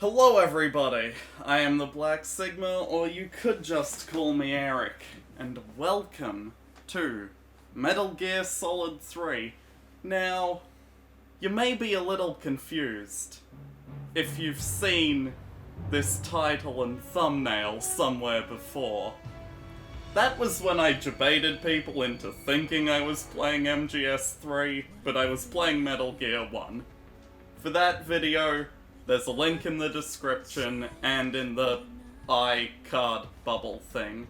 Hello everybody, I am the Black Sigma, or you could just call me Eric, and welcome to Metal Gear Solid 3. Now, you may be a little confused if you've seen this title and thumbnail somewhere before. That was when I debated people into thinking I was playing MGS3, but I was playing Metal Gear 1. For that video, there's a link in the description and in the iCard bubble thing,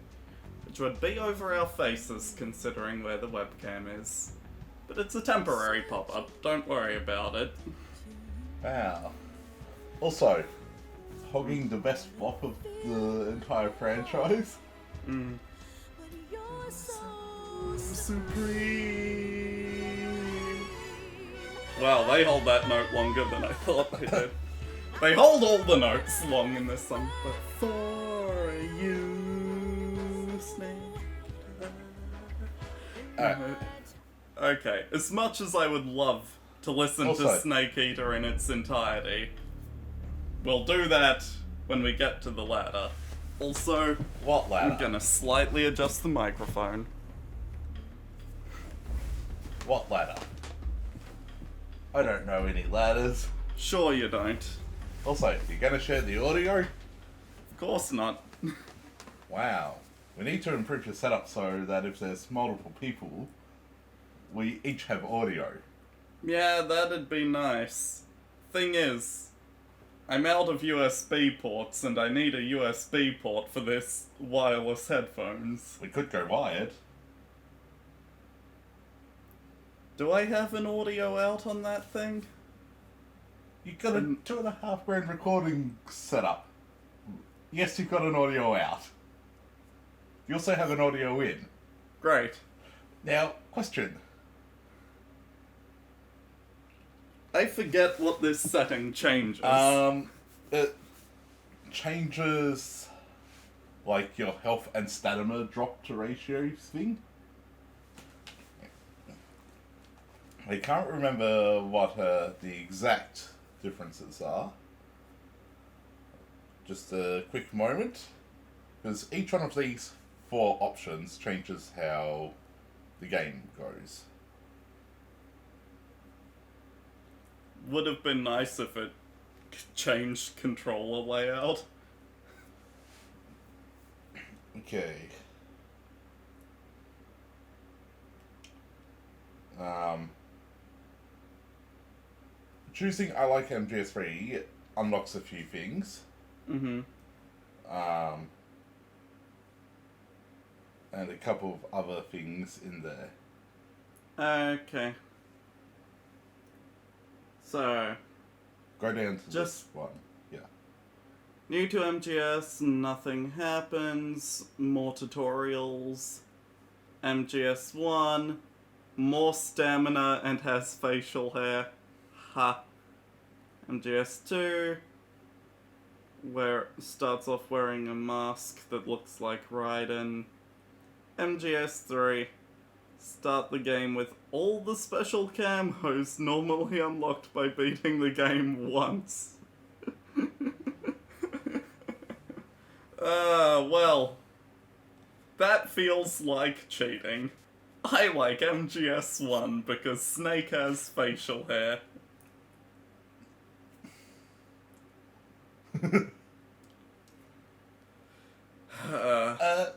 which would be over our faces considering where the webcam is. But it's a temporary pop-up, don't worry about it. Wow. Also, hogging the best bop of the entire franchise. Supreme. Wow, they hold that note longer than I thought they did. They hold all the notes long in this song, but for you, Snake. Okay, as much as I would love to listen to Snake Eater in its entirety, we'll do that when we get to the ladder. Also, what ladder? I'm gonna slightly adjust the microphone. What ladder? I don't know any ladders. Sure you don't. Also, you're gonna share the audio? Of course not. Wow. We need to improve your setup so that if there's multiple people, we each have audio. Yeah, that'd be nice. Thing is, I'm out of USB ports and I need a USB port for this wireless headphones. We could go wired. Do I have an audio out on that thing? You got a $2.5 grand recording setup. Yes, you've got an audio out. You also have an audio in. Great. Now, question. I forget what this setting changes. It changes, like, your health and stamina drop to ratios thing. I can't remember what the exact differences are. Just a quick moment. Because each one of these 4 options changes how the game goes. Would have been nice if it changed controller layout. Okay. Choosing I like MGS3 unlocks a few things. And a couple of other things in there. Okay. So, Go down to just this one. Yeah. New to MGS, nothing happens. More tutorials. MGS1, more stamina and has facial hair. Ha. MGS2, where starts off wearing a mask that looks like Raiden. MGS3, start the game with all the special camos normally unlocked by beating the game once. Well, that feels like cheating. I like MGS1 because Snake has facial hair.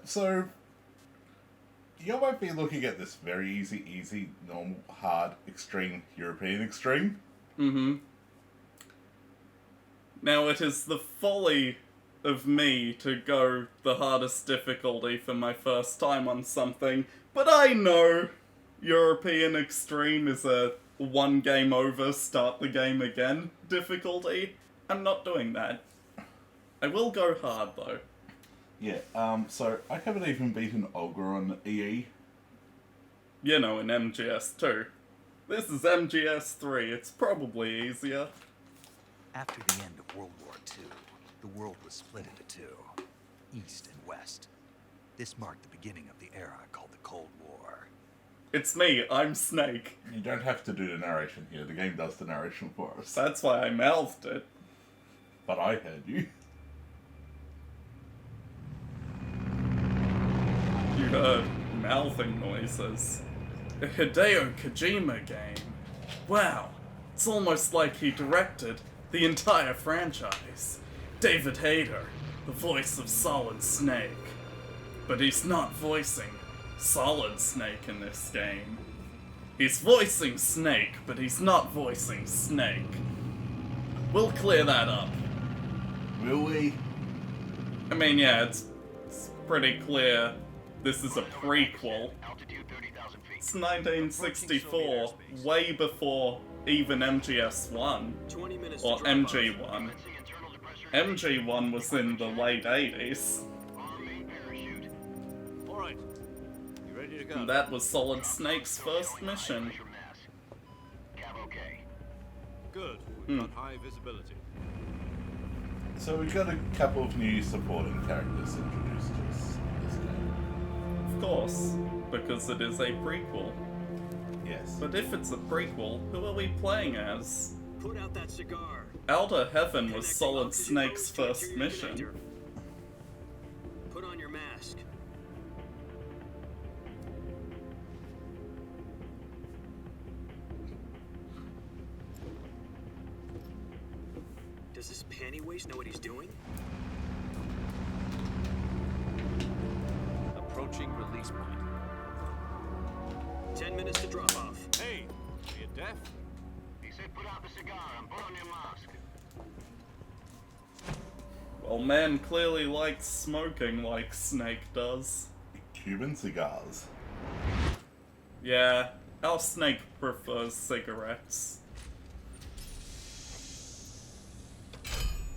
So, you might be looking at this very easy, normal, hard, extreme, European extreme. Now it is the folly of me to go the hardest difficulty for my first time on something, but I know European extreme is a one game over, start the game again difficulty. I'm not doing that. I will go hard though. Yeah, so I haven't even beaten Olga on EE. You know, in MGS2. This is MGS3, it's probably easier. After the end of World War II, the world was split into two, East and West. This marked the beginning of the era called the Cold War. It's me, I'm Snake. You don't have to do the narration here, the game does the narration for us. That's why I mouthed it. But I heard you. You heard mouthing noises. A Hideo Kojima game. Wow, it's almost like he directed the entire franchise. David Hayter, the voice of Solid Snake. But he's not voicing Solid Snake in this game. He's voicing Snake, but he's not voicing Snake. We'll clear that up. Will we? I mean, yeah, it's pretty clear this is a prequel. It's 1964, way before even MGS1, or MG1. MG1 was in the late 80s. Alright, you ready to go? And that was Solid Snake's first mission. Good, we've got high visibility. So we got a couple of new supporting characters introduced to us this game. Of course, because it is a prequel. Yes. But if it's a prequel, who are we playing as? Put out that cigar. Outer Heaven was Connecting Solid oxygen Snake's to your first mission. connector. Put on your mask. Does this panty waste know what he's doing? Approaching release point. 10 minutes to drop off. Hey, are you deaf? He said put out the cigar and put on your mask. Well, man clearly likes smoking like Snake does. Cuban cigars. Yeah, our Snake prefers cigarettes.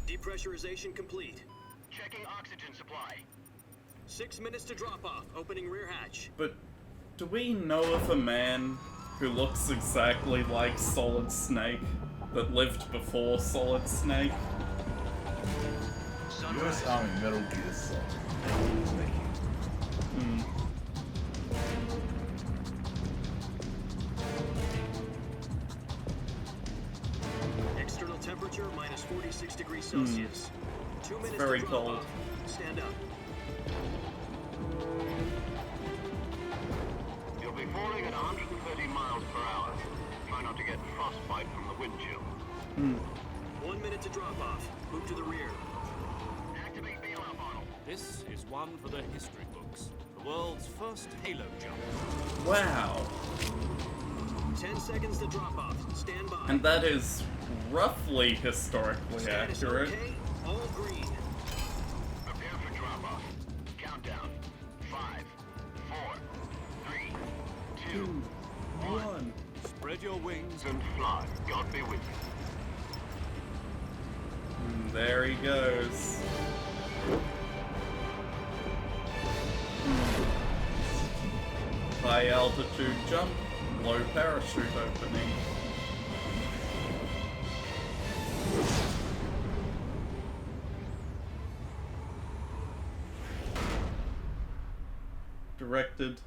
Depressurization complete. Checking oxygen supply. 6 minutes to drop off. Opening rear hatch. But do we know of a man who looks exactly like Solid Snake that lived before Solid Snake? US Army Metal Gear Solid. External temperature minus 46 degrees Celsius. 2 minutes very to drop cold. off. Stand up. You'll be falling at 130 miles per hour. Try not to get frostbite from the wind chill. 1 minute to drop off. Move to the rear. Activate bailout model. This is one for the history books. The world's first Halo jump. Wow. 10 seconds to drop off. Stand by. And that is roughly historically Status accurate. okay. All green. Prepare for drop off. Countdown. 5, 4, 3, 2, 1. Spread your wings And fly. God be with you. There he goes. High altitude jump, low parachute opening. Directed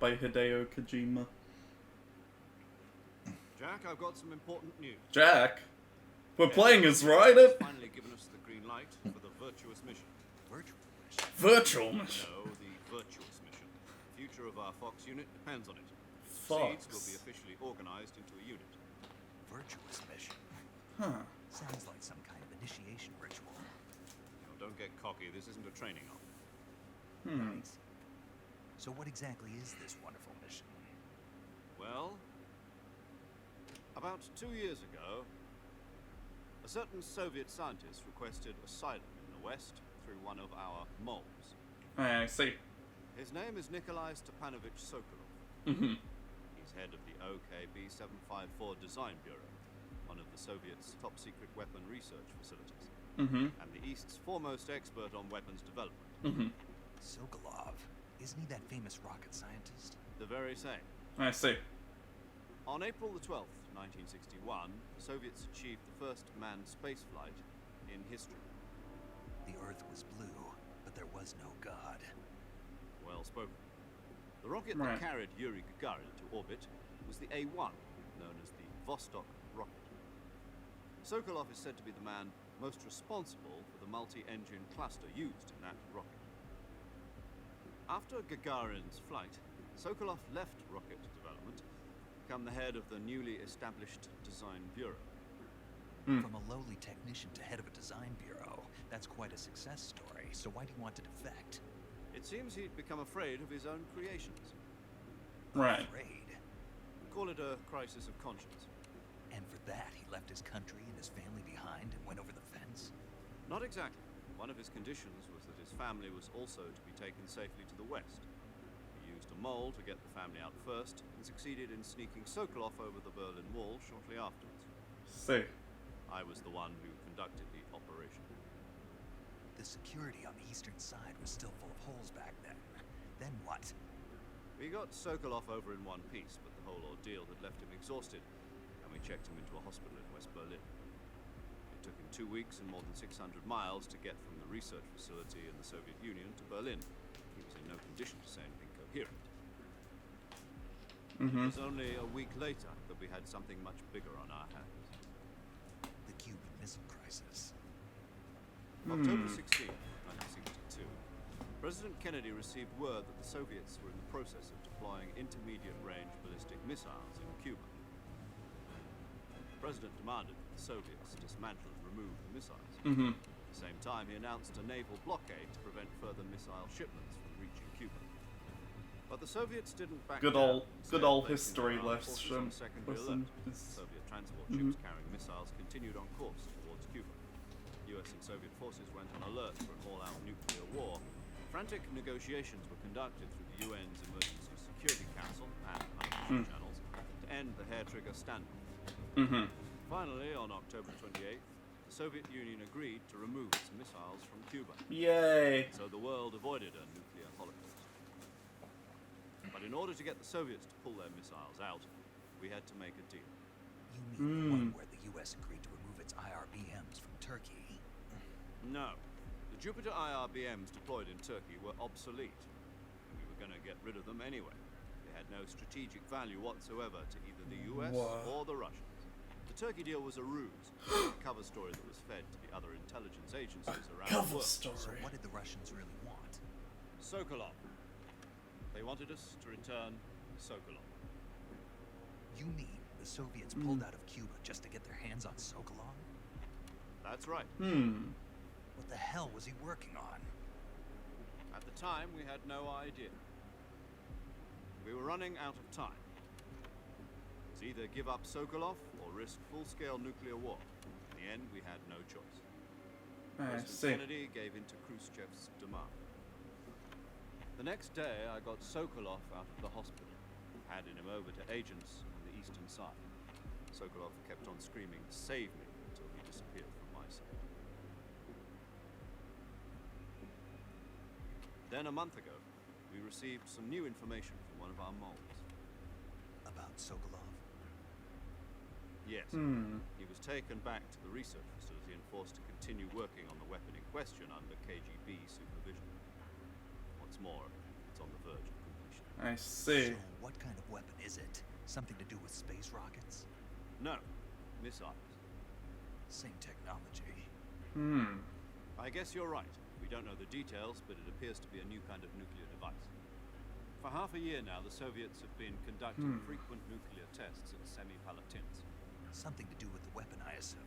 by Hideo Kojima. Jack, I've got some important news. Jack? We're playing as Ryder? Finally given us the green light for the virtuous mission. Virtual mission. Virtual mission. No, the virtuous mission. The future of our Fox unit depends on it. Fox. Seeds will be officially organized into a unit. Virtuous mission. Huh. Sounds like some kind of initiation ritual. Now, don't get cocky. This isn't a training op. Right. So what exactly is this wonderful mission? Well, about 2 years ago, a certain Soviet scientist requested asylum in the West through one of our moles. I see. His name is Nikolai Stepanovich Sokolov. Mm-hmm. He's head of the OKB 754 Design Bureau, one of the Soviets' top-secret weapon research facilities, Mm-hmm. and the East's foremost expert on weapons development. Mm-hmm. Sokolov. Isn't he that famous rocket scientist? The very same. I see. On April the 12th, 1961, the Soviets achieved the first manned spaceflight in history. The Earth was blue, but there was no God. Well spoken. The rocket Right. that carried Yuri Gagarin to orbit was the A-1, known as the Vostok rocket. Sokolov is said to be the man most responsible for the multi-engine cluster used in that rocket. After Gagarin's flight, Sokolov left rocket development to become the head of the newly established Design Bureau. From a lowly technician to head of a design bureau, that's quite a success story. So why do you want to defect? It seems he'd become afraid of his own creations. Right. Afraid. Call it a crisis of conscience. And for that, he left his country and his family behind and went over the fence? Not exactly. One of his conditions was that his family was also to be taken safely to the west. He used a mole to get the family out first, and succeeded in sneaking Sokolov over the Berlin Wall shortly afterwards. See. I was the one who conducted the operation. The security on the eastern side was still full of holes back then. Then what? We got Sokolov over in one piece, but the whole ordeal had left him exhausted, and we checked him into a hospital in West Berlin. It took him 2 weeks and more than 600 miles to get from the research facility in the Soviet Union to Berlin. He was in no condition to say anything coherent. It was only a week later that we had something much bigger on our hands. The Cuban Missile Crisis. October 16, 1962, President Kennedy received word that the Soviets were in the process of deploying intermediate-range ballistic missiles in Cuba. The President demanded that the Soviets dismantle and remove the missiles. At the same time, he announced a naval blockade to prevent further missile shipments from reaching Cuba. But the Soviets didn't back Good down. old Instead, history placing their armed lesson. forces on secondary Listen, alert. it's- Soviet transport ships carrying missiles continued on course towards Cuba. US and Soviet forces went on alert for an all-out nuclear war. Frantic negotiations were conducted through the UN's Emergency Security Council and unofficial channels to end the hair-trigger standoff. Finally, on October 28th, the Soviet Union agreed to remove its missiles from Cuba, Yay. so the world avoided a nuclear holocaust. But in order to get the Soviets to pull their missiles out, we had to make a deal. You mean the one where the US agreed to remove its IRBMs from Turkey? No. The Jupiter IRBMs deployed in Turkey were obsolete, and we were going to get rid of them anyway. They had no strategic value whatsoever to either the US or the Russians. The Turkey deal was a ruse, a cover story that was fed to the other intelligence agencies around the Cover world. So story. what did the Russians really want? Sokolov. They wanted us to return Sokolov. You mean the Soviets pulled out of Cuba just to get their hands on Sokolov? That's right. What the hell was he working on? At the time, we had no idea. We were running out of time. It was either give up Sokolov or risk full-scale nuclear war. In the end, we had no choice. I President see. Kennedy gave in to Khrushchev's demand. The next day, I got Sokolov out of the hospital, handed him over to agents on the eastern side. Sokolov kept on screaming, "Save me," until he disappeared from my sight. Then a month ago, we received some new information from one of our moles. About Sokolov? Yes. He was taken back to the research facility and forced to continue working on the weapon in question under KGB supervision. What's more, it's on the verge of completion. I see. So what kind of weapon is it? Something to do with space rockets? No, missiles. Same technology. I guess you're right. We don't know the details, but it appears to be a new kind of nuclear device. For half a year now, the Soviets have been conducting frequent nuclear tests at Semipalatinsk. Something to do with the weapon, I assume.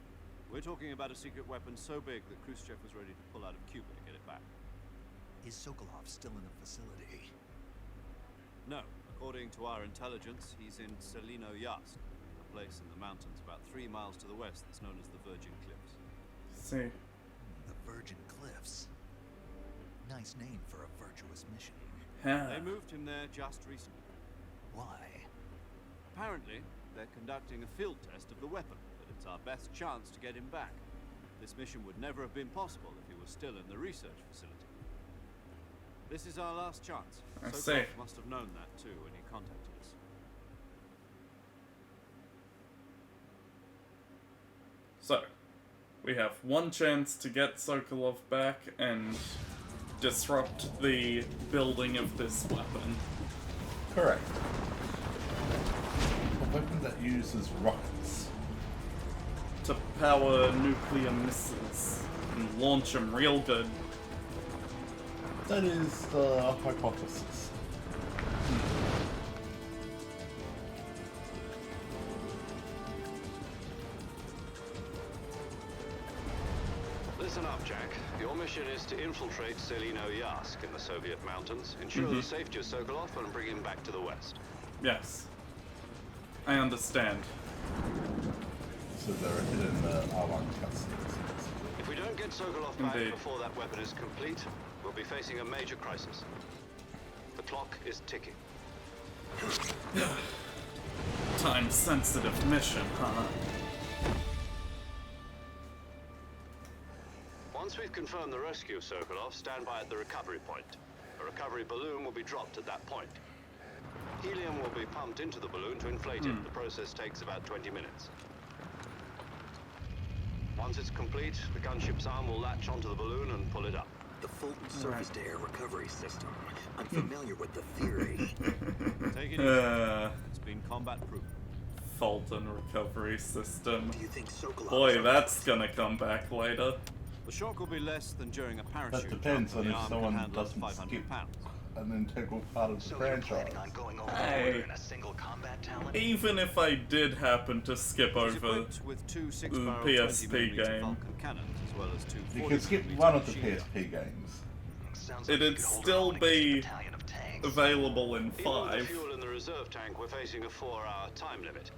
We're talking about a secret weapon so big that Khrushchev was ready to pull out of Cuba to get it back. Is Sokolov still in the facility? No. According to our intelligence, he's in Selino-Yarsk, a place in the mountains about 3 miles to the west that's known as the Virgin Cliffs. See. The Virgin Cliffs. Nice name for a virtuous mission. They moved him there just recently. Why? Apparently, they're conducting a field test of the weapon, but it's our best chance to get him back. This mission would never have been possible if he was still in the research facility. This is our last chance. I Sokolov see. must have known that too when he contacted us. So, we have one chance to get Sokolov back and disrupt the building of this weapon. Correct. A weapon that uses rockets to power nuclear missiles and launch them real good. That is the hypothesis. Listen up, Jack. Your mission is to infiltrate Selino Yask in the Soviet mountains, ensure the safety of Sokolov, and bring him back to the west. Yes. I understand. So there are hidden R1 cutscenes. If we don't get Sokolov back Indeed. before that weapon is complete, we'll be facing a major crisis. The clock is ticking. Time-sensitive mission, huh? Once we've confirmed the rescue of Sokolov, stand by at the recovery point. A recovery balloon will be dropped at that point. Helium will be pumped into the balloon to inflate it. The process takes about 20 minutes. Once it's complete, the gunship's arm will latch onto the balloon and pull it up. The Fulton surface-to-air recovery system. I'm familiar with the theory. Take it easy. It's been combat-proof. Fulton recovery system. Do you think Sokolov... Boy, that's gonna come back later. The shock will be less than during a parachute. That depends jump, on and the if arm someone can handle doesn't 500 skip pounds. an integral part of the So you're franchise. planning on going over Hey. the border in a single combat talent? Even if I did happen to skip It's over equipped with two 6-barrel PSP 20mm game. Vulcan cannons, as well as two You can skip 40mm one of the machine guns. PSP games. Sounds like you it'd could hold still our own against a be battalion of tanks. available in Even with the 5. fuel in the reserve tank, we're facing a 4-hour time limit.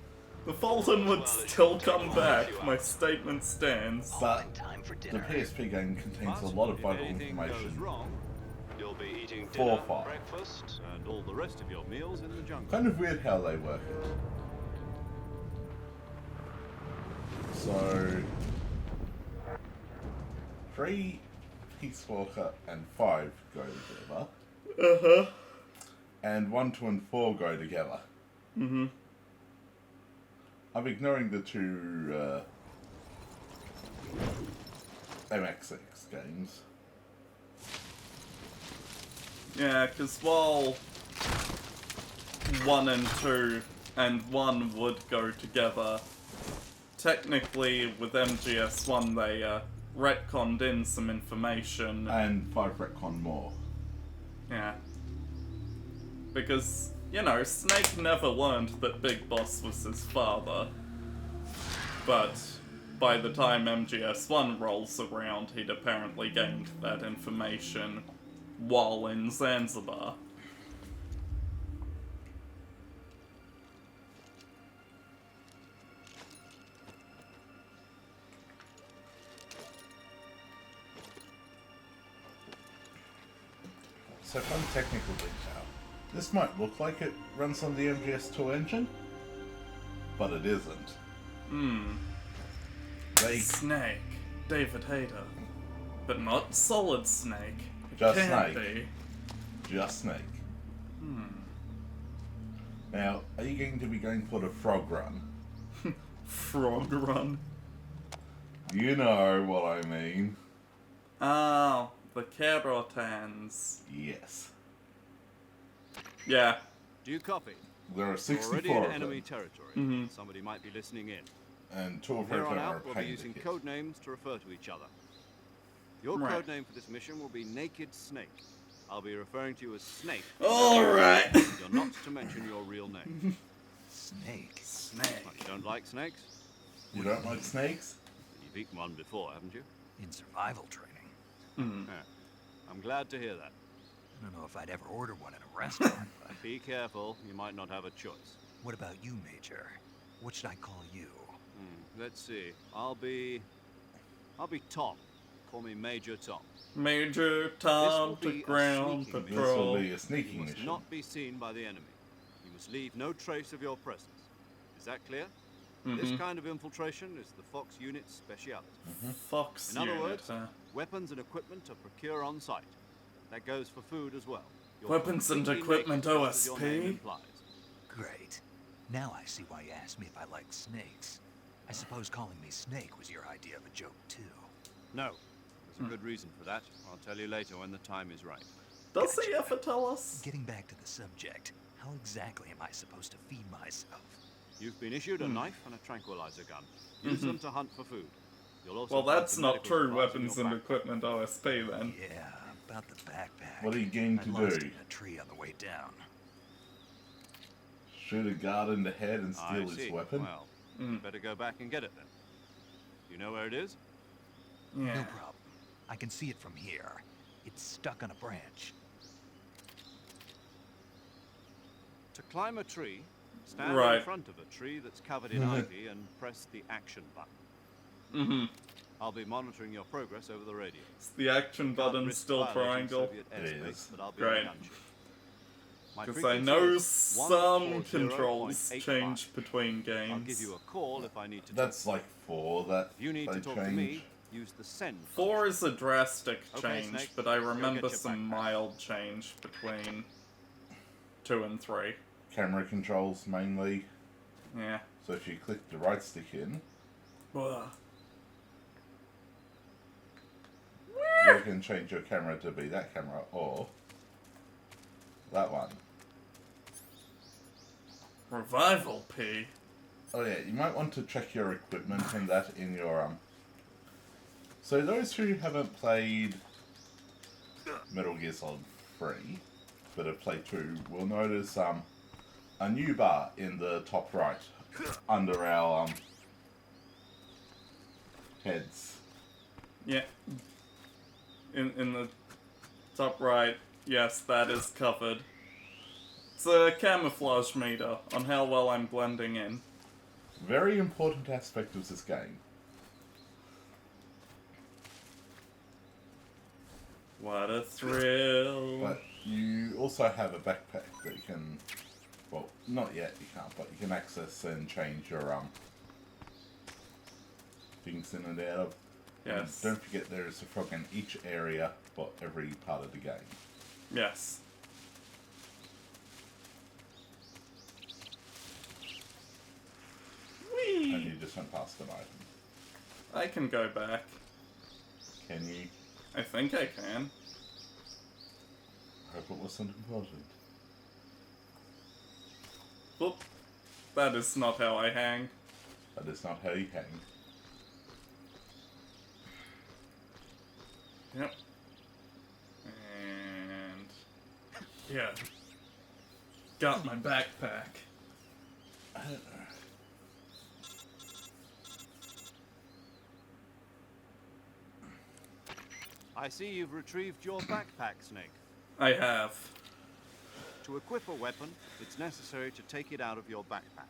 The Fulton would still come back, my statement stands. But In time for the dinner. PSP game contains But a lot of if vital anything goes information. wrong, You'll be eating 4 dinner, or 5. breakfast, and all the rest of your meals in the jungle. Kind of weird how they work it. So 3, Peace Walker, and 5 go together. And 1, 2, and 4 go together. I'm ignoring the 2 MX6 games. Yeah, because while 1 and 2 and 1 would go together, technically with MGS1 they retconned in some information. And 5 retcon more. Yeah. Because, you know, Snake never learned that Big Boss was his father. But by the time MGS1 rolls around, he'd apparently gained that information while in Zanzibar. So fun technical detail. This might look like it runs on the MGS2 engine, but it isn't. They Snake. David Hayter. But not Solid Snake. It Just can't Snake. Just Snake. Now, are you going to be going for the frog run? be. Frog Run. You know what I mean. Oh, the Carotans. Yes. Yeah. Do you copy? There are We're 64 already in of enemy them, territory. Somebody might be listening in. and 2 of From here them on are out, we'll pain be using tickets. code names to refer to each other. Your Right. code name for this mission will be Naked Snake. I'll be referring to you as Snake. Alright. You're not to mention your real name. Snake. Snake. You don't like snakes? You don't like snakes? You've eaten one before, haven't you? In survival training. Yeah. I'm glad to hear that. I don't know if I'd ever order one in a restaurant, but Be careful, you might not have a choice. what about you, Major? What should I call you? Let's see. I'll be Tom. Call me Major Tom. Major Tom This will to be a ground sneaking This will patrol. be a sneaking You must mission. not be seen by the enemy. You must leave no trace of your presence. Is that clear? This kind of infiltration is the Fox unit's speciality. Fox In other unit, words, huh? weapons and equipment are procured on site. That goes for food as well. You're Weapons and completely equipment naked, just as your name OSP? implies. Great. Now I see why you asked me if I like snakes. I suppose calling me Snake was your idea of a joke, too. No, there's a good reason for that. I'll tell you later when the time is right. Does he ever tell us? Getting back to the subject, how exactly am I supposed to feed myself? You've been issued a knife and a tranquilizer gun. Use them to hunt for food. You'll also Well, find that's some not medical true supplies in weapons your and backpack. equipment OSP then. Yeah, about the backpack. What are you going I to lost do? it in a tree on the way down. Shoot a guard in the head and I steal see. his weapon? Well, better go back and get it then. You know where it is? No Yeah. problem. I can see it from here. It's stuck on a branch. To climb a tree, stand Right. in front of a tree that's covered in ivy and press the action button. Mm-hmm. I'll be monitoring your progress over the radio. Is the action Can't button risk still violating triangle? Soviet It airspace, is. but I'll be Great. on gunship. My Because I frequency know is some controls 140.85. change between games. I'll give you a call if I need to. That's like 4 that If you need they to talk change. to me, use the send. 4 is a drastic Okay, change, Snake, but I go remember get your some backpack. mild change between 2 and 3. Camera controls mainly. Yeah. So if you click the right stick in, Ugh. you can change your camera to be that camera or that one. Revival P. Oh yeah, you might want to check your equipment and that in your So those who haven't played Metal Gear Solid 3, but have played 2, will notice a new bar in the top right under our heads. Yeah. In the top right, yes, that is covered. It's a camouflage meter on how well I'm blending in. Very important aspect of this game. What a thrill. But you also have a backpack that you can, well, not yet you can't, but you can access and change your things in and out of. And Yes. don't forget there is a frog in each area for every part of the game. Yes. And Whee! you just went past an item. I can go back. Can you? I think I can. I hope it wasn't important. Oop. That is not how I hang. That is not how you hang. Yep. And... yeah. Got my backpack. I see you've retrieved your backpack, Snake. I have. To equip a weapon, it's necessary to take it out of your backpack.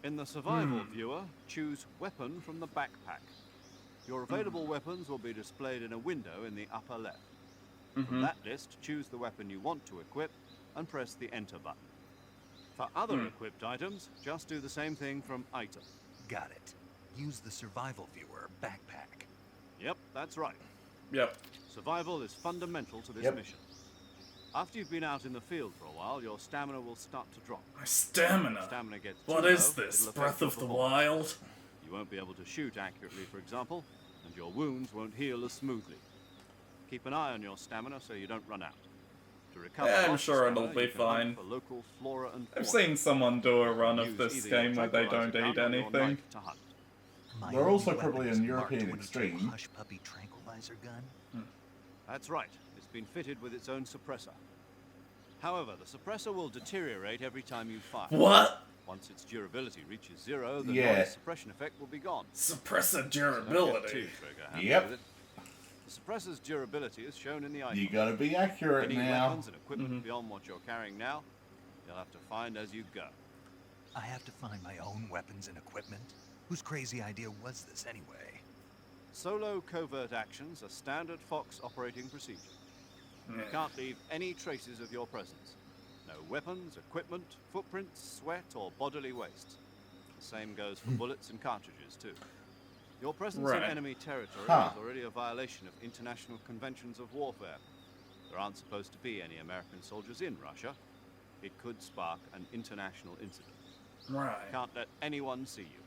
In the survival viewer, choose Weapon from the backpack. Your available weapons will be displayed in a window in the upper left. From that list, choose the weapon you want to equip and press the Enter button. For other equipped items, just do the same thing from Item. Got it. Use the survival viewer backpack. Yep, that's right. Yep. Survival is fundamental to this Yep. mission. After you've been out in the field for a while, your stamina will start to drop. My stamina. Stamina gets too What low, is this? it'll affect Breath your of the performance. Wild? You won't be able to shoot accurately, for example, and your wounds won't heal as smoothly. Keep an eye on your stamina so you don't run out. To recover Yeah, I'm lost sure it'll stamina, be you can hunt fine. for local flora and I've fauna. seen someone do a run of Use this either your game where they tranquilizer don't eat gun or your anything. knife to hunt. My They're only also weapon probably is in Mark European 22 Extreme. Hush Puppy tranquilizer gun. That's right. It's been fitted with its own suppressor. However, the suppressor will deteriorate every time you fire. What? Once its durability reaches zero, the Yeah. noise suppression effect will be gone. Suppressor Don't get durability. too trigger-happy Yep. with it. The suppressor's durability is shown in the icon. You gotta be accurate Any now. weapons and equipment beyond what you're carrying now, you'll have to find as you go. I have to find my own weapons and equipment? Whose crazy idea was this anyway? Solo covert actions are standard Fox operating procedure. You Yeah. can't leave any traces of your presence. No weapons, equipment, footprints, sweat, or bodily waste. The same goes for bullets and cartridges, too. Your presence Right. in enemy territory Huh. is already a violation of international conventions of warfare. There aren't supposed to be any American soldiers in Russia. It could spark an international incident. Right. Can't let anyone see you.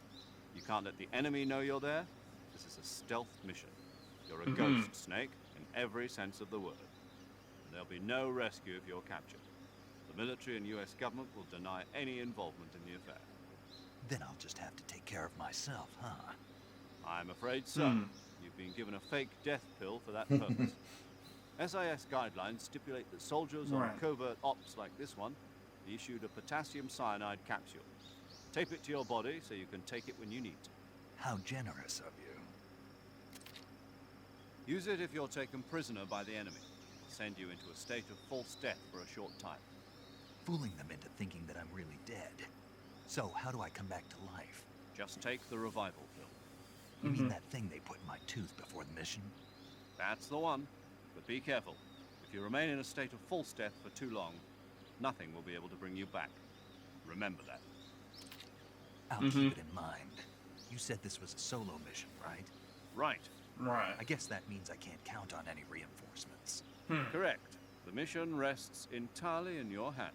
You can't let the enemy know you're there. This is a stealth mission. You're a ghost, Snake, in every sense of the word. And there'll be no rescue if you're captured. The military and US government will deny any involvement in the affair. Then I'll just have to take care of myself, huh? I'm afraid so. You've been given a fake death pill for that purpose. SIS guidelines stipulate that soldiers on Right. covert ops like this one be issued a potassium cyanide capsule. Tape it to your body so you can take it when you need to. How generous of you. Use it if you're taken prisoner by the enemy. It'll send you into a state of false death for a short time. Fooling them into thinking that I'm really dead. So, how do I come back to life? Just take the revival pill. You mean that thing they put in my tooth before the mission? That's the one. But be careful. If you remain in a state of false death for too long, nothing will be able to bring you back. Remember that. I'll keep it in mind. You said this was a solo mission, right? Right. Right. I guess that means I can't count on any reinforcements. Correct. The mission rests entirely in your hands.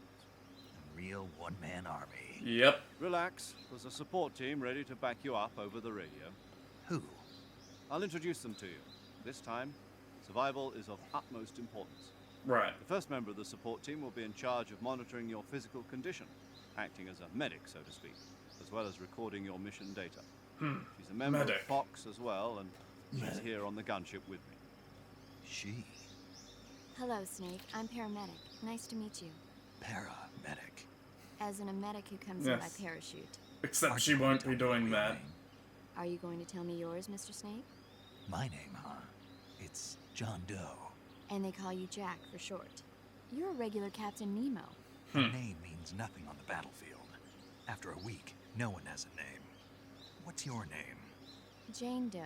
A real one-man army. Yep. Relax. There's a support team ready to back you up over the radio. Who? I'll introduce them to you. This time, survival is of utmost importance. Right. The first member of the support team will be in charge of monitoring your physical condition, acting as a medic, so to speak, as well as recording your mission data. She's a member Medic. of Fox as well, and she's here on the gunship with me. She. Hello, Snake. I'm paramedic. Nice to meet you. Paramedic. As in a medic who comes in by Yes. parachute. Except Aren't she you going won't to be tell me doing your that. name? Are you going to tell me yours, Mr. Snake? My name, huh? It's John Doe. And they call you Jack for short. You're a regular Captain Nemo. A name means nothing on the battlefield. After a week, no one has a name. What's your name? Jane Doe.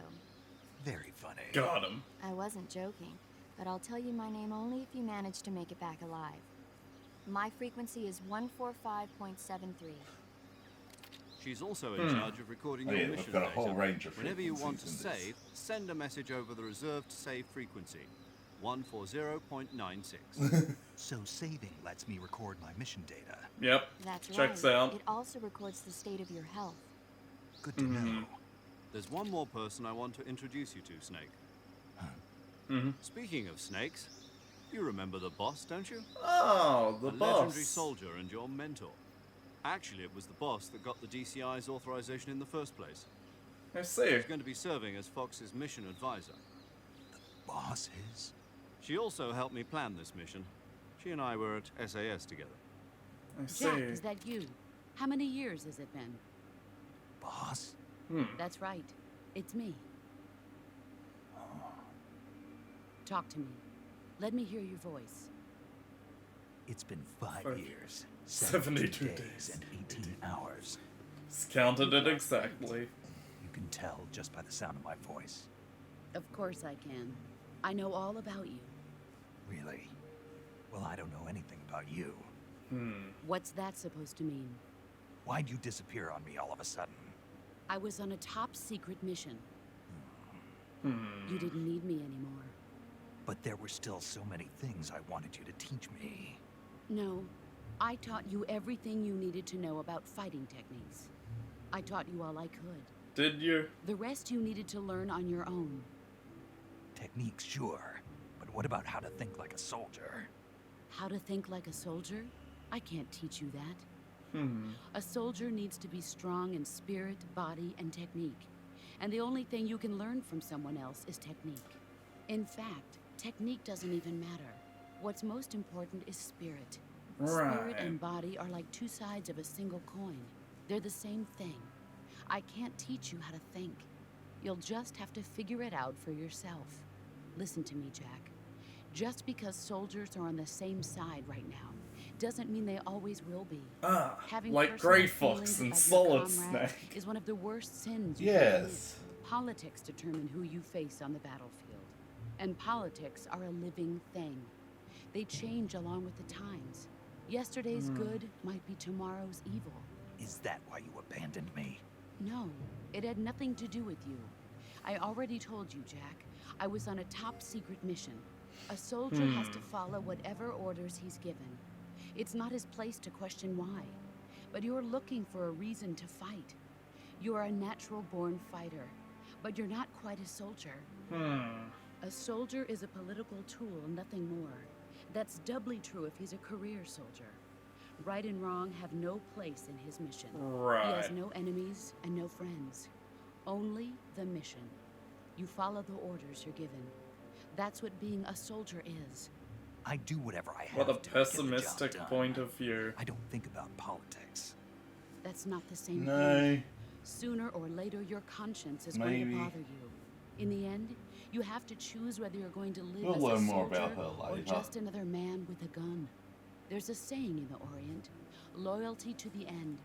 Very funny. Got him. I wasn't joking, but I'll tell you my name only if you manage to make it back alive. My frequency is 145.73. She's also in charge of recording Oh, your yeah, we've mission got a data. whole range of Whenever you want to frequencies in this. save, send a message over the reserved save frequency, 140.96. So saving lets me record my mission data. Yep. That's Checks right. out. It also records the state of your health. Good to know. There's one more person I want to introduce you to, Snake. Speaking of snakes, you remember the boss, don't you? Oh, the The boss. legendary soldier and your mentor. Actually, it was the boss that got the DCI's authorization in the first place. I see. She's going to be serving as Fox's mission advisor. Boss is? She also helped me plan this mission. She and I were at SAS together. I see. Jack, is that you? How many years has it been? Boss? That's right. It's me. Talk to me. Let me hear your voice. It's been 5 5 years, 72 days, days. and 18 hours. Counted it exactly. You can tell just by the sound of my voice. Of course I can. I know all about you. Really? Well, I don't know anything about you. What's that supposed to mean? Why'd you disappear on me all of a sudden? I was on a top secret mission. You didn't need me anymore. But there were still so many things I wanted you to teach me. No, I taught you everything you needed to know about fighting techniques. I taught you all I could. Did you? The rest you needed to learn on your own. Techniques, sure. But what about how to think like a soldier? How to think like a soldier? I can't teach you that. A soldier needs to be strong in spirit, body, and technique. And the only thing you can learn from someone else is technique. In fact, technique doesn't even matter. What's most important is spirit. Spirit Right. and body are like two sides of a single coin. They're the same thing. I can't teach you how to think. You'll just have to figure it out for yourself. Listen to me, Jack. Just because soldiers are on the same side right now doesn't mean they always will be. Ah, Having like personal Grey feelings Fox and about your Solid comrade Snake. is one of the worst sins you can commit. Yes. Politics determine who you face on the battlefield. And politics are a living thing. They change along with the times. Yesterday's good might be tomorrow's evil. Is that why you abandoned me? No, it had nothing to do with you. I already told you, Jack. I was on a top secret mission. A soldier has to follow whatever orders he's given. It's not his place to question why. But you're looking for a reason to fight. You're a natural-born fighter, but you're not quite a soldier. A soldier is a political tool, nothing more. That's doubly true if he's a career soldier. Right and wrong have no place in his mission. He Right. has no enemies and no friends. Only the mission. You follow the orders you're given. That's what being a soldier is. I do whatever I have What a to get the job pessimistic done. point of view. I don't think about politics. That's not the same thing. No. Sooner or later, your conscience is Maybe. going to bother you. In the end, you have to choose whether you're going to live We'll as learn a more soldier about her or later. just another man with a gun. There's a saying in the Orient, loyalty to the end.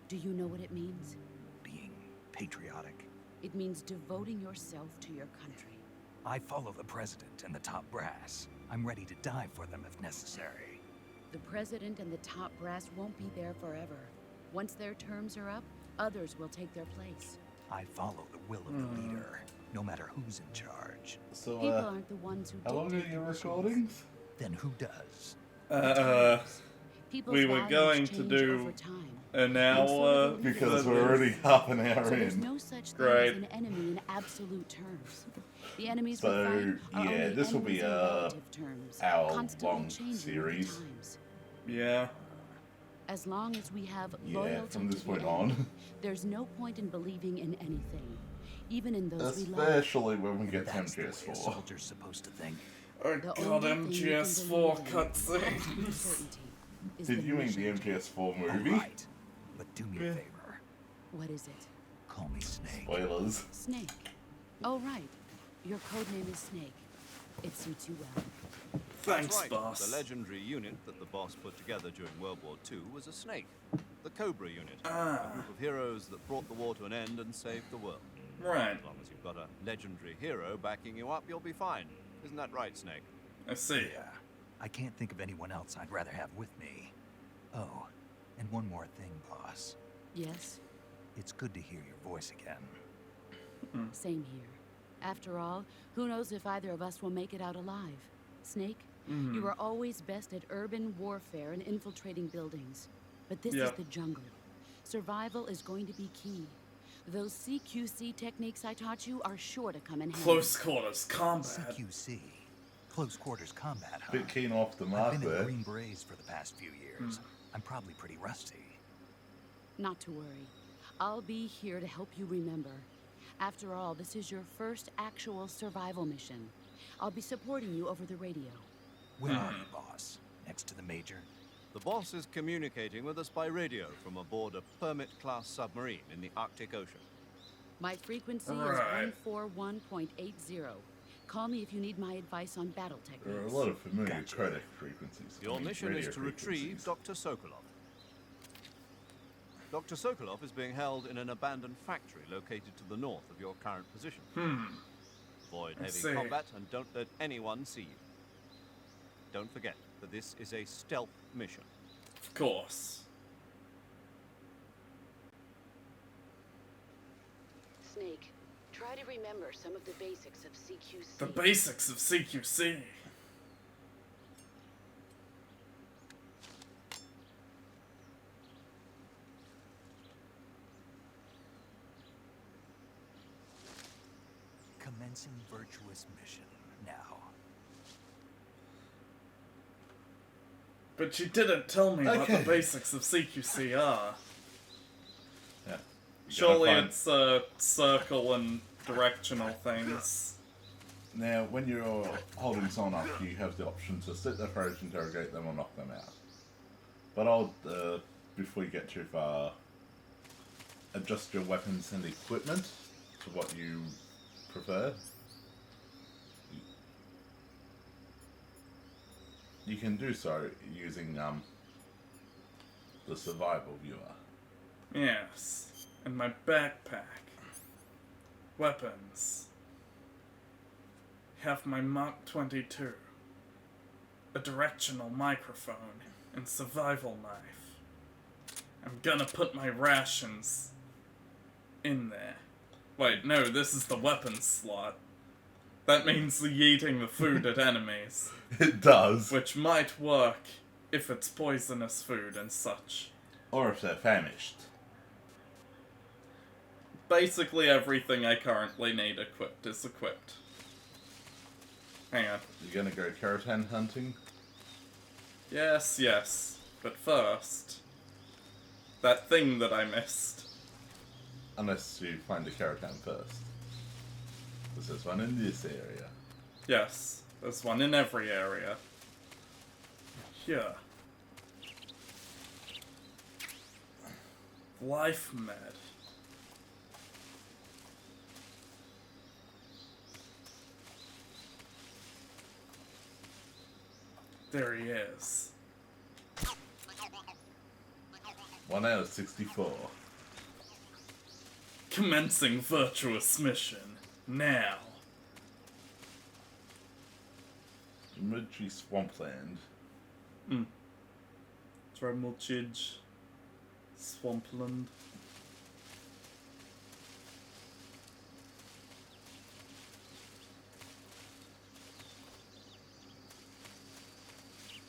Do you know what it means? Being patriotic. It means devoting yourself to your country. I follow the president and the top brass. I'm ready to die for them if necessary. The president and the top brass won't be there forever. Once their terms are up, others will take their place. I follow the will of the leader, no matter who's in charge. So, People aren't the ones who how long are dictate your the missions. recordings? Then who does? People's We were values going to change do over time. an hour. Because that we're is- already half an hour So there's in. no such thing Great. as an enemy in absolute terms. The enemies So, we fight are yeah, only this will be enemies in a relative terms, hour-long constantly changing with the series. times. Yeah. As long as we have Yeah, loyalty from this to the point end, on. there's no point in believing in anything, even in those we love. Especially when we get to That's the way a MGS4. soldier's supposed to think. Oh The god, only thing you can MGS4 believe in with cutscene. absolute certainty is Did the you mean the mission. MGS4 All movie? right, but do me a favor. What is it? Call me Snake. Spoilers. Snake. Oh, right. Your code name is Snake. It suits you well. Thanks, That's right. boss. The legendary unit that the boss put together during World War II was a snake. The Cobra unit. Ah. A group of heroes that brought the war to an end and saved the world. Right. As long as you've got a legendary hero backing you up, you'll be fine. Isn't that right, Snake? I see. Yeah, I can't think of anyone else I'd rather have with me. Oh, and one more thing, boss. Yes, It's good to hear your voice again. same here. After all, who knows if either of us will make it out alive? Snake, you were always best at urban warfare and infiltrating buildings. But this is Yep. the jungle. Survival is going to be key. Those CQC techniques I taught you are sure to come in handy. Close quarters combat. CQC. Close quarters combat, huh? Bit keen off the I've mark been in there. Green Berets for the past few years. I'm probably pretty rusty. Not to worry. I'll be here to help you remember. After all, this is your first actual survival mission. I'll be supporting you over the radio. Where are you, boss? Next to the major? The boss is communicating with us by radio from aboard a Permit-class submarine in the Arctic Ocean. My frequency Right. is 141.80. Call me if you need my advice on battle There are a techniques. lot of familiar Gotcha. codec frequencies. Your I mean, mission radio is to retrieve frequencies. Dr. Sokolov. Dr. Sokolov is being held in an abandoned factory located to the north of your current position. Avoid I heavy see. combat and don't let anyone see you. Don't forget that this is a stealth mission. Of course. Snake, try to remember some of the basics of CQC. The basics of CQC. Commencing virtuous mission now. But you didn't tell me what Okay. the basics of CQC are. Yeah. Surely find- it's circle and directional things. Now, when you're holding someone up, you have the option to slit their throat, interrogate them, or knock them out. But I'll, before you get too far, adjust your weapons and equipment to what you prefer. You can do so using the survival viewer. Yes. And my backpack. Weapons. Have my Mark 22. A directional microphone and survival knife. I'm gonna put my rations in there. Wait, no, this is the weapons slot. That means yeeting the food at enemies, It does. which might work if it's poisonous food and such. Or if they're famished. Basically everything I currently need equipped is equipped. Hang on. You're gonna go Keratin hunting? Yes, yes. But first, that thing that I missed. Unless you find the Caracan first. There's one in this area. Yes, there's one in every area. Here. Life med. There he is. 1 out of 64. Commencing virtuous mission. Now. Mudtree Swampland. Dremulchidge. Swampland.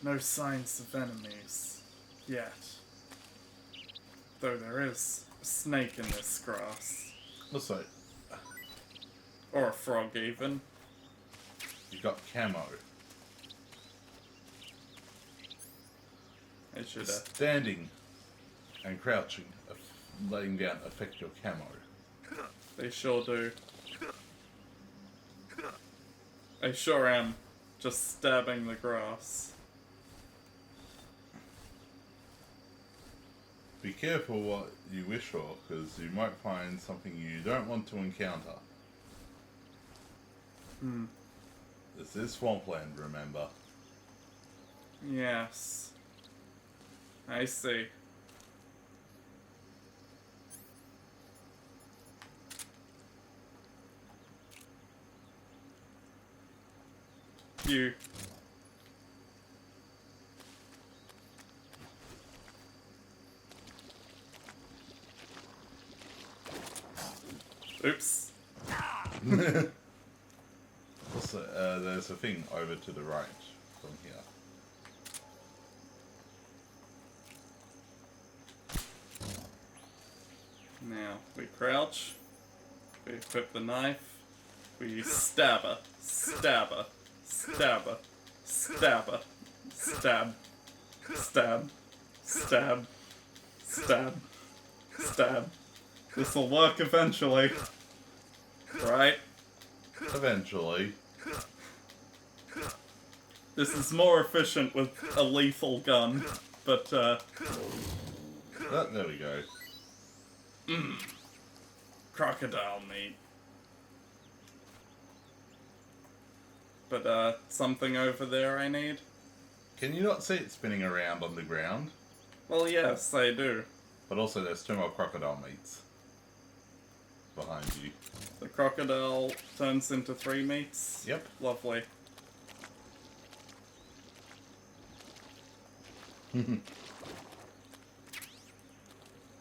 No signs of enemies. Yet. Though there is a snake in this grass. Also, Or a frog, even. you got camo. I should Standing and crouching, laying down affect your camo. They sure do. I sure am. Just stabbing the grass. Be careful what you wish for, because you might find something you don't want to encounter. This is Swampland, remember? Yes. I see. You. Oops. Also, there's a thing over to the right from here. Now, we crouch. We equip the knife. We stab her. Stab her. Stab her. Stab her. Stab. Stab. Stab. Stab. Stab. This'll work eventually. Right? Eventually. This is more efficient with a lethal gun, but, There we go. crocodile meat. But, something over there I need? Can you not see it spinning around on the ground? Well, yes, I do. But also there's 2 more crocodile meats behind you. The crocodile turns into 3 meats? Yep. Lovely.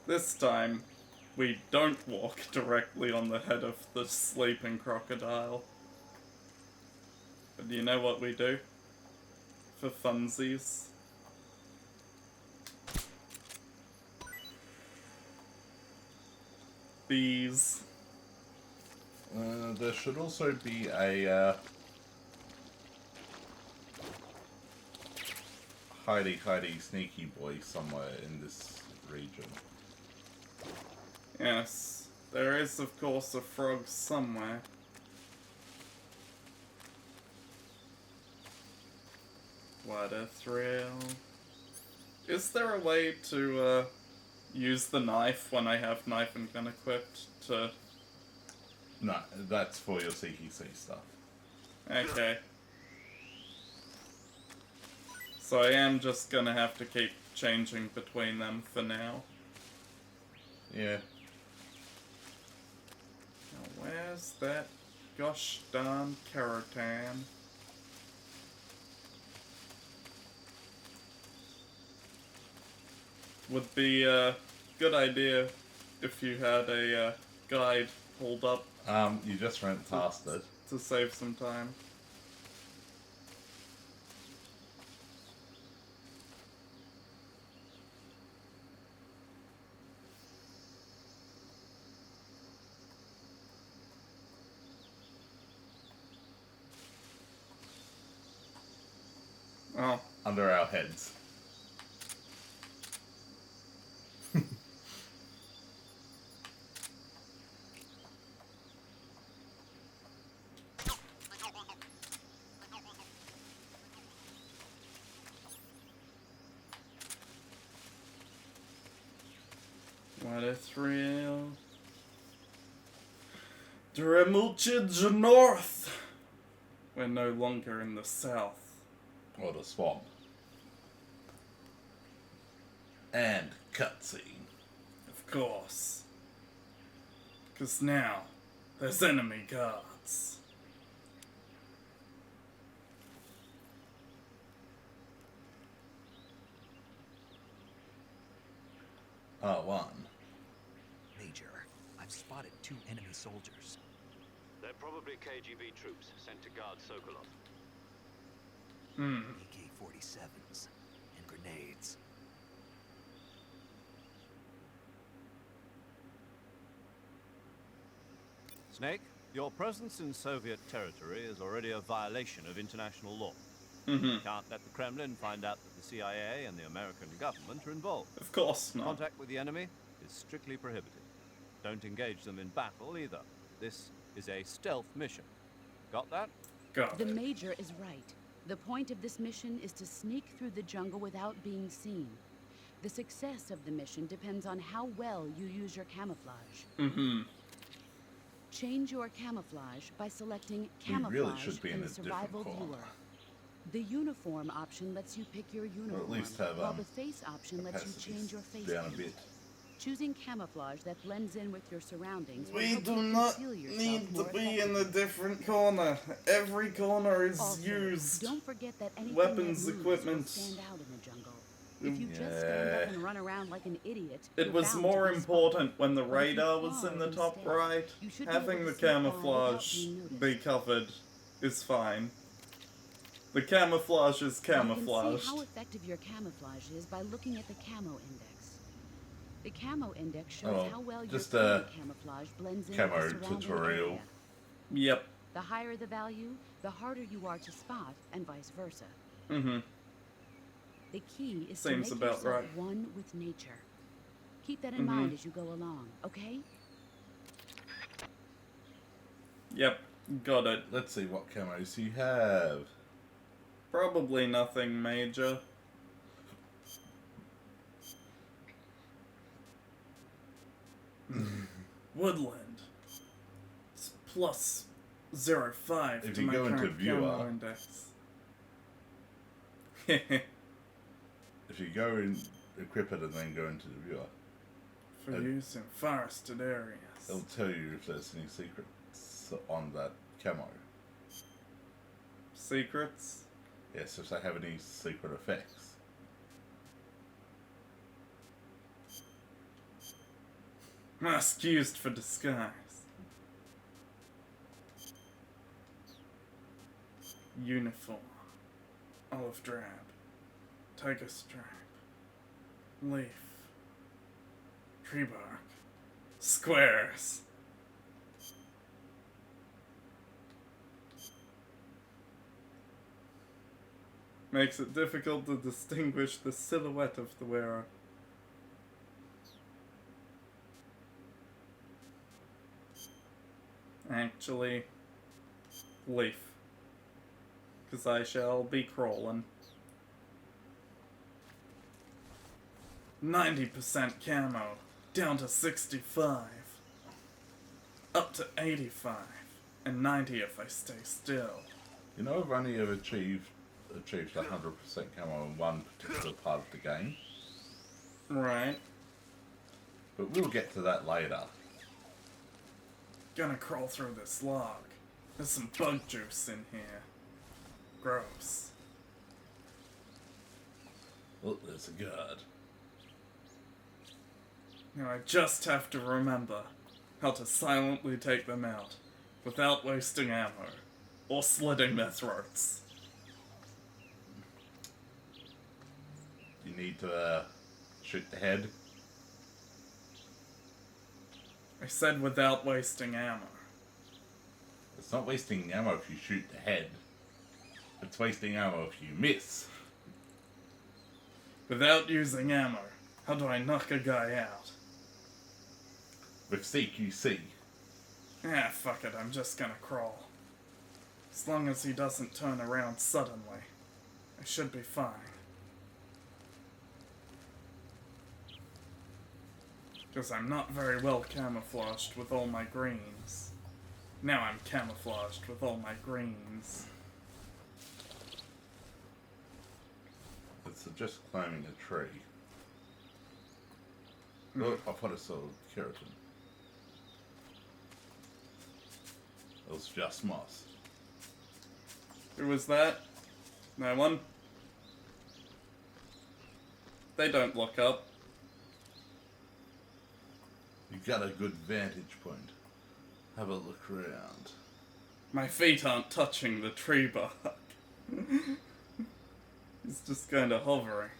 This time, we don't walk directly on the head of the sleeping crocodile. But do you know what we do? For funsies? Bees. There should also be a hidey sneaky boy somewhere in this region. Yes, there is of course a frog somewhere. What a thrill. Is there a way to use the knife when I have knife and gun equipped to... No, that's for your CQC stuff. Okay. So I am just gonna have to keep changing between them for now. Yeah. Now where's that gosh darn Caracan? Would be a good idea if you had a guide pulled up You just went past it. to save some time. Oh, Under our heads. Mithril. Dremulchid North. We're no longer in the south. Or the swamp. And cutscene. Of course. Because now, there's enemy guards. R1. Major, I've spotted 2 enemy soldiers. They're probably KGB troops sent to guard Sokolov. AK-47s and grenades. Snake, your presence in Soviet territory is already a violation of international law. Mm-hmm. Can't let the Kremlin find out that the CIA and the American government are involved. Of course not. Contact with the enemy is strictly prohibited. Don't engage them in battle either. This is a stealth mission. Got that? Got The it. Major is right. The point of this mission is to sneak through the jungle without being seen. The success of the mission depends on how well you use your camouflage. Mm-hmm. Change your camouflage by selecting We really camouflage should be in in the a different survival corner. viewer. The uniform option lets you pick your uniform, least have, while the face option lets you Opacities change your face down a paint. bit. Choosing camouflage that blends in with your surroundings will We help do you not conceal yourself need to more be in a effectively. different corner. Every corner is Also, used. don't forget that anything weapons, that moves equipment. will stand out in the jungle. If you just stand Yeah. up and run around like an idiot, It you're was bound more to be important spotted. when the But if you radar was crawl in the top instead, right. you should be able Having to the sneak by without camouflage being noticed. be covered is fine. The camouflage is You can camouflaged. see how effective your camouflage is by looking at the camo index. The camo index shows Oh, how well your just current camouflage blends in camo with the surrounding tutorial. area. Yep. The higher the value, the harder you are to spot, and vice versa. Mm-hmm. The key is Seems to make about yourself right. one with nature. Keep that in mind as you go along, okay? Yep. Got it. Let's see what camos you have. Probably nothing major. Woodland. It's plus 0.5 If to you my go into current viewer- camo index. If you go in, equip it and then go into the viewer, For use in forested areas. it'll tell you if there's any secrets on that camo. Secrets? Yes, if they have any secret effects. Mask used for disguise. Uniform. Olive drab. Tiger stripe. Leaf. Tree bark. Squares. Makes it difficult to distinguish the silhouette of the wearer. Actually, leaf. Because I shall be crawling. 90% camo, down to 65. Up to 85. And 90 if I stay still. You know, I've only ever achieved 100% camo in one particular part of the game, Right. but we'll get to that later. Gonna crawl through this log. There's some bug juice in here. Gross. Oh, there's a guard. Now I just have to remember how to silently take them out without wasting ammo or slitting their throats. You need to shoot the head. I said without wasting ammo. It's not wasting ammo if you shoot the head. It's wasting ammo if you miss. Without using ammo, how do I knock a guy out? With CQC. Ah, fuck it, I'm just gonna crawl. As long as he doesn't turn around suddenly, I should be fine. Because I'm not very well camouflaged with all my greens. Now I'm camouflaged with all my greens. It's just climbing a tree. Look, I thought I saw keratin. It was just moss. Who was that? No one? They don't look up. You got a good vantage point. Have a look around. My feet aren't touching the tree bark. It's just kind of hovering.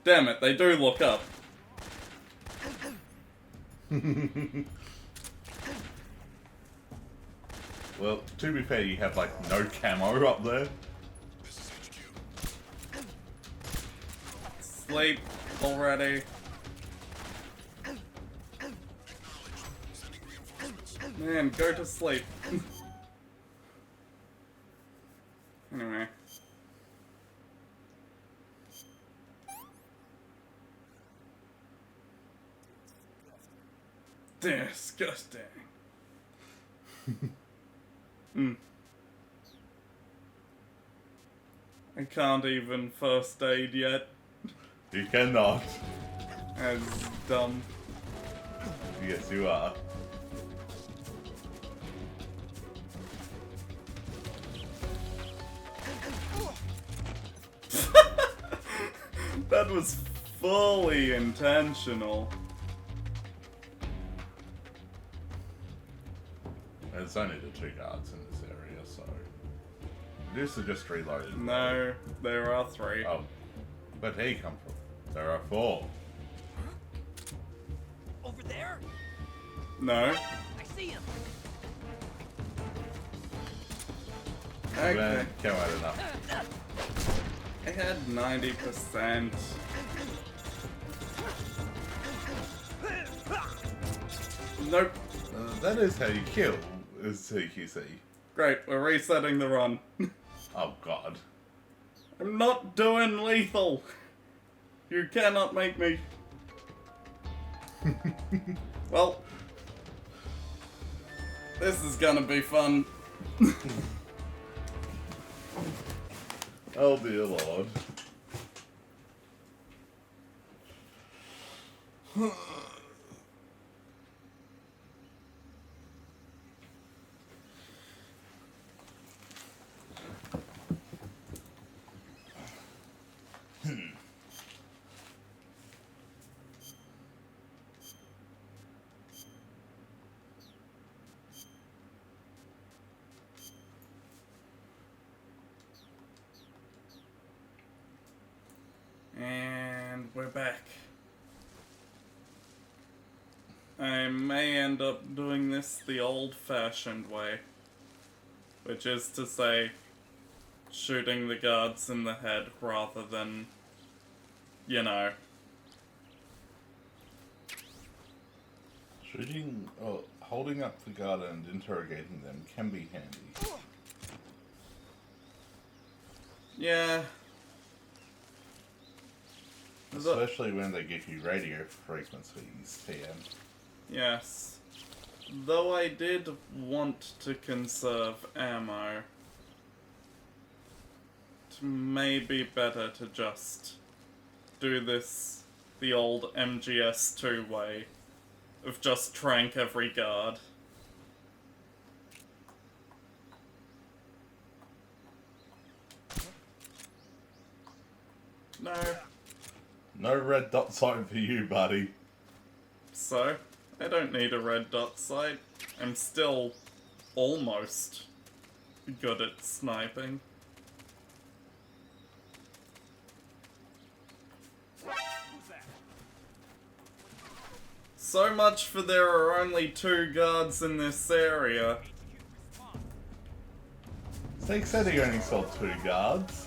Damn it, they do look up. Well, to be fair, you have like no camo up there. Sleep already. Man, go to sleep. Anyway. Disgusting. I can't even first aid yet. You cannot. As dumb. Yes, you are. That was fully intentional. There's only the 2 guards in this area, so... This is just reloaded. No, there are 3. Oh. Where'd he come from? There are 4. Over there? No. I see him. Okay. Came out enough. I had 90%. Nope. That is how you kill, is CQC. Great, we're resetting the run. Oh god. I'm not doing lethal. You cannot make me. Well, this is gonna be fun. Oh dear lord. And we're back. I may end up doing this the old-fashioned way, which is to say, shooting the guards in the head rather than, you know. Shooting, or holding up the guard and interrogating them can be handy. Yeah. Especially when they give you radio frequencies, TM. Yes. Though I did want to conserve ammo, it may be better to just do this the old MGS2 way of just trank every guard. No. No red dot sight for you, buddy. So, I don't need a red dot sight. I'm still almost good at sniping. So much for there are only 2 guards in this area. Snake said he only saw 2 guards.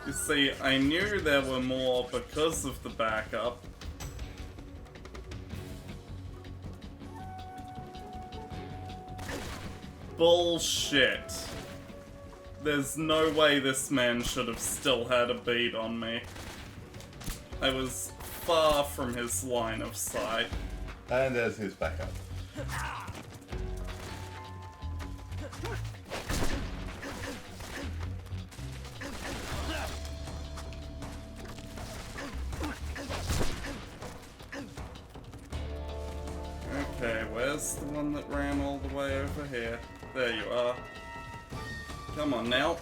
You see, I knew there were more because of the backup. Bullshit. There's no way this man should have still had a bead on me. I was far from his line of sight. And there's his backup. Okay, where's the one that ran all the way over here? There you are. Come on now.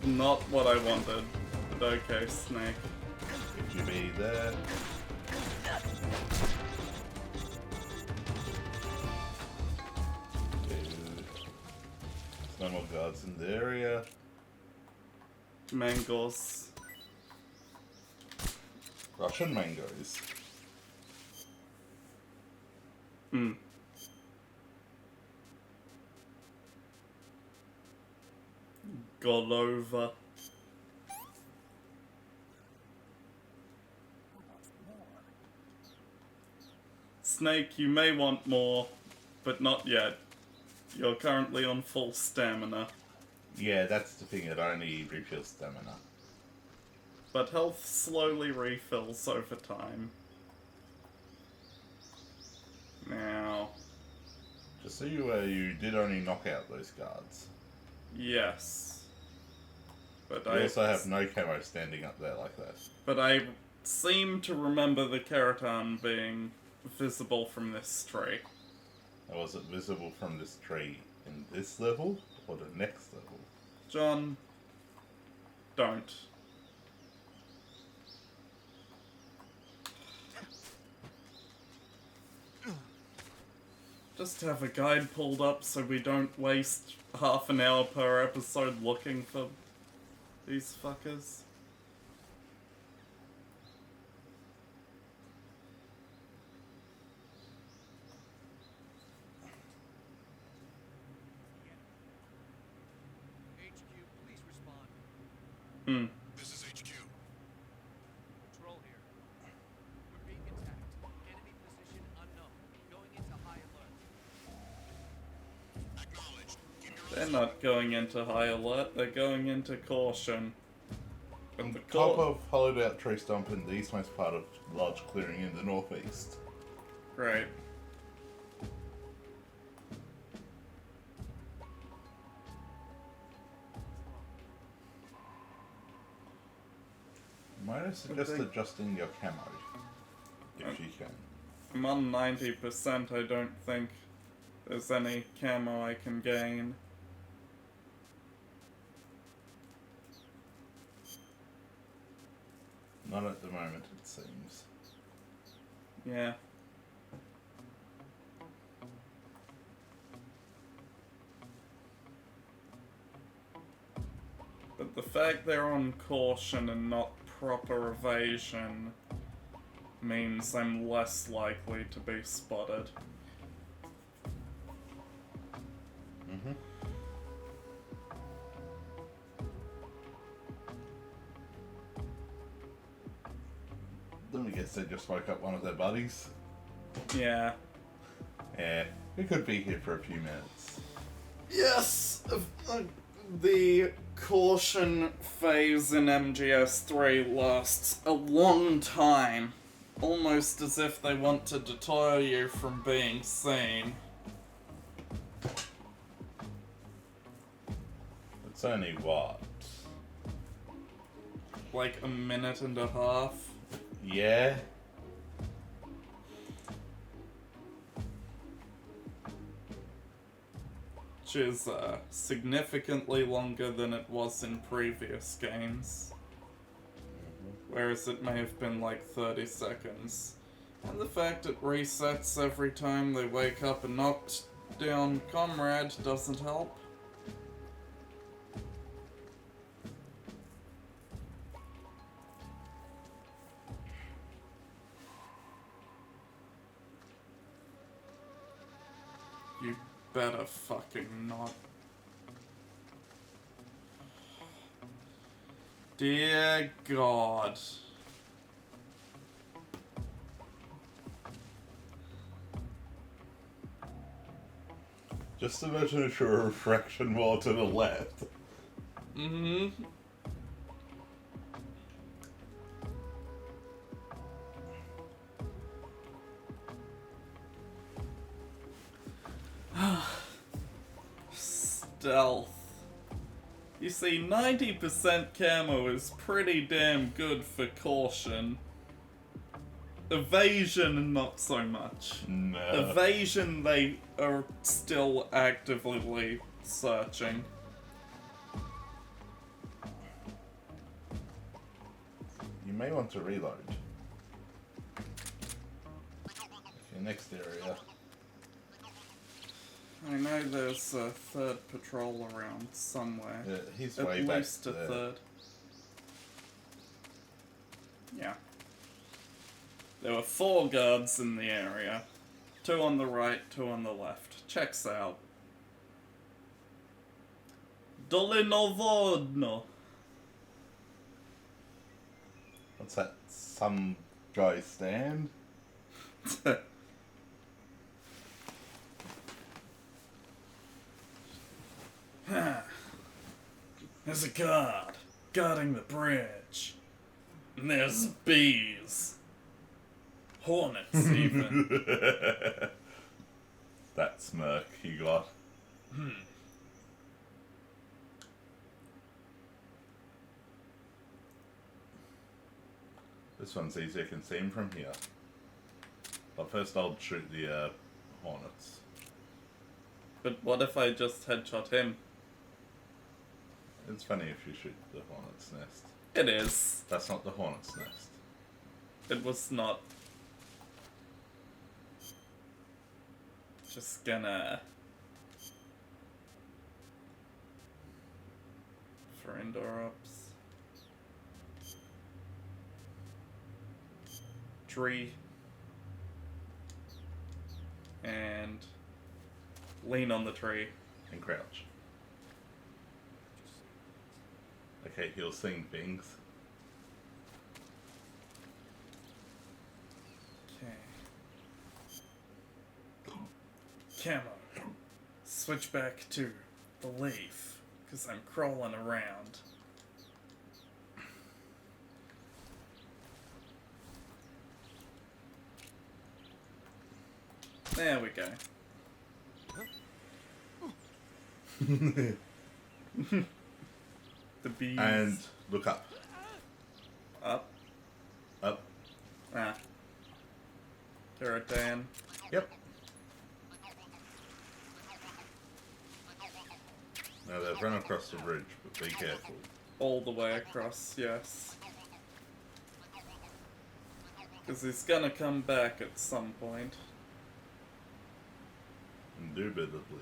Not what I wanted. But okay, Snake. Could you be there? Dude. There's no more guards in the area. Mangoes. Russian mangoes. Hmm. Golova. Snake, you may want more, but not yet. You're currently on full stamina. Yeah, that's the thing, it only refills stamina. But health slowly refills over time. Now, Just so you aware, you did only knock out those guards. yes. But You also have no camo standing up there like that. But I seem to remember the Keratin being visible from this tree. Or was it visible from this tree in this level, or the next level? John, don't. Just have a guide pulled up so we don't waste half an hour per episode looking for these fuckers. HQ, please respond. Hmm. This is HQ. Patrol here. We're being attacked. Enemy position unknown. Going into high alert. Acknowledged. Keep your They're not going into high alert, they're going into caution. On But the the top of hollowed out tree stump in the eastmost part of large clearing in the northeast. Great. Might I suggest think- adjusting your camo? If you can. I'm on 90%, I don't think there's any camo I can gain. Not at the moment, it seems. Yeah. But the fact they're on caution and not proper evasion means I'm less likely to be spotted. Mm-hmm. Then we guess they just woke up one of their buddies. Yeah. Yeah, we could be here for a few minutes. Yes! The caution phase in MGS3 lasts a long time. Almost as if they want to deter you from being seen. It's only what? Like a minute and a half. Yeah? Which is significantly longer than it was in previous games. Whereas it may have been like 30 seconds. And the fact it resets every time they wake up and knocked down Comrade doesn't help. You better fucking not. Dear God. Just imagine if you're a refraction more to the left. Mm-hmm. Stealth. You see, 90% camo is pretty damn good for caution. Evasion, not so much. No. Evasion, they are still actively searching. You may want to reload. Okay, next area. I know there's a third patrol around somewhere. Yeah, he's At way back least a there. third. Yeah. There were 4 guards in the area. 2 on the right, 2 on the left. Checks out. Dolinovodno. What's that? Some guy stand? There's a guard guarding the bridge. And there's bees. Hornets, even. That smirk he got. This one's easier, I can see him from here. But first I'll shoot the hornets. But what if I just headshot him? It's funny if you shoot the hornet's nest. It is. That's not the hornet's nest. It was not. Just gonna... For indoor ops. Tree. And... lean on the tree. And crouch. Okay, he'll sing things. Okay. Camo. Switch back to the leaf, because I'm crawling around. There we go. The bees. And look up. Up. Up. Ah. Keratan. Yep. Now they've run across the bridge, but be careful. All the way across, yes. Because he's gonna come back at some point. Indubitably.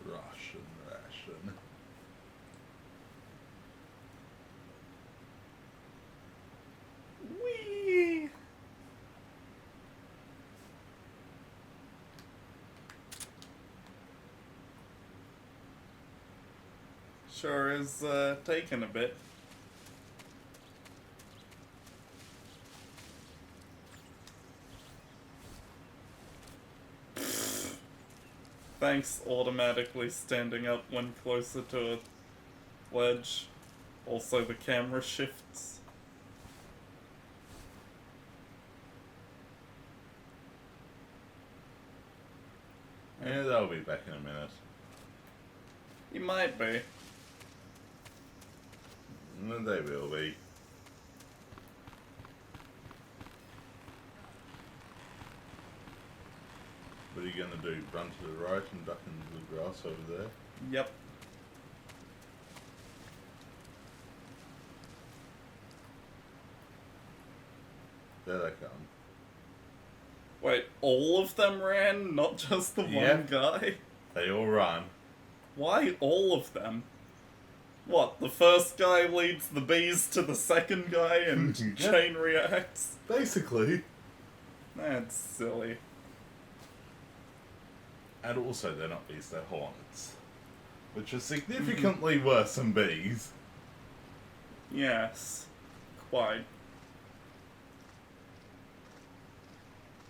Ration. Whee! Sure is taking a bit. Thanks, automatically standing up when closer to a ledge. Also, the camera shifts. Yeah, they'll be back in a minute. He might be. And they will be. What are you gonna do? Run to the right and duck into the grass over there? Yep. There they come. Wait, all of them ran? Not just the one Yep. guy? They all run. Why all of them? What, the first guy leads the bees to the second guy and Yep. chain reacts? Basically. That's silly. And also, they're not bees, they're hornets. Which is significantly worse than bees. Yes. Quite.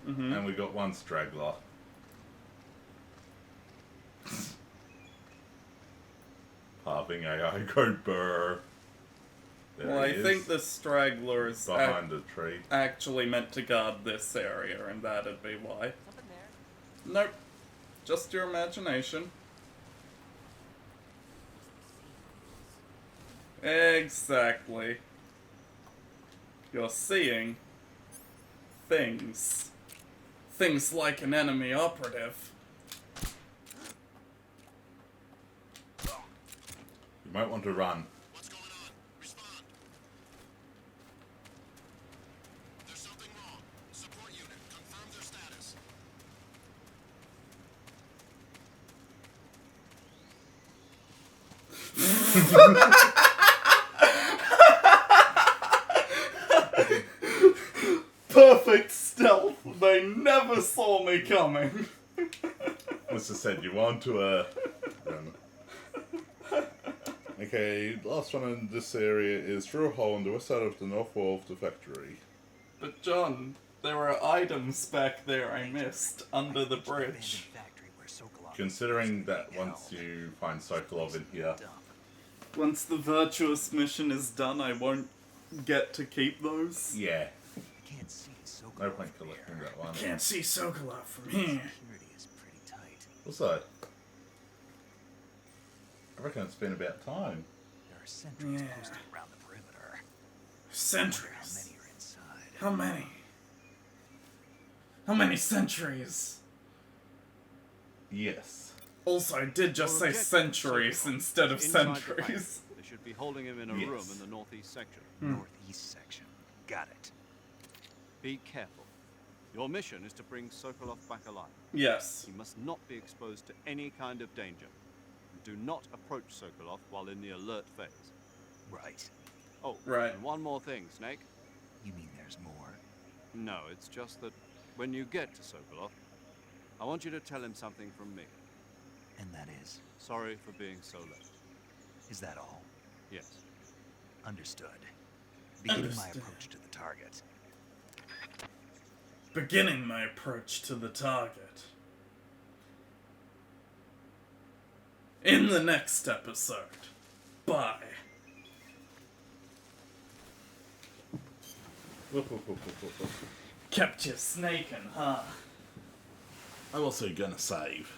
and we got one straggler. Halving AI go burr. There Well, he I is, think the straggler is behind a tree. actually meant to guard this area, and that'd be why. Something there. Nope. Just your imagination. Exactly. You're seeing things. Things like an enemy operative. You might want to run. What's going on? Respond. There's something wrong. Support unit, confirm their status. Perfect stealth. They never saw me coming. As I said, you want to run. Okay, last one in this area is through a hole on the west side of the north wall of the factory. But John, there are items back there I missed under the bridge. Factory where Sokolov Considering that being once held. you find Sokolov in here, Dump. Once the virtuous mission is done, I won't get to keep those. yeah, I can't see Sokolov no point from collecting here. that one. Can't see Sokolov from here. Security is pretty tight. What's that? I reckon it's been about time. There are sentries Yeah. posted around the perimeter. I wonder how Sentries. many are inside. How many? How many centuries? Yes. Also, I did just Our say objective, centuries Sokolov, instead of inside the centuries. factory. They should be holding him in a room Yes. in the northeast section. Northeast section. Got it. Be careful. Your mission is to bring Sokolov back alive. Yes. He must not be exposed to any kind of danger. Do not approach Sokolov while in the alert phase. Right. Oh, Right. and one more thing, Snake. You mean there's more? No, it's just that when you get to Sokolov, I want you to tell him something from me. And that is? Sorry for being so late. Is that all? Yes. Understood. Beginning my Understood. approach to the target. Beginning my approach to the target. In the next episode. Bye. Whoop, whoop, whoop, whoop, whoop, whoop. Kept you snaking, huh? I'm also gonna save.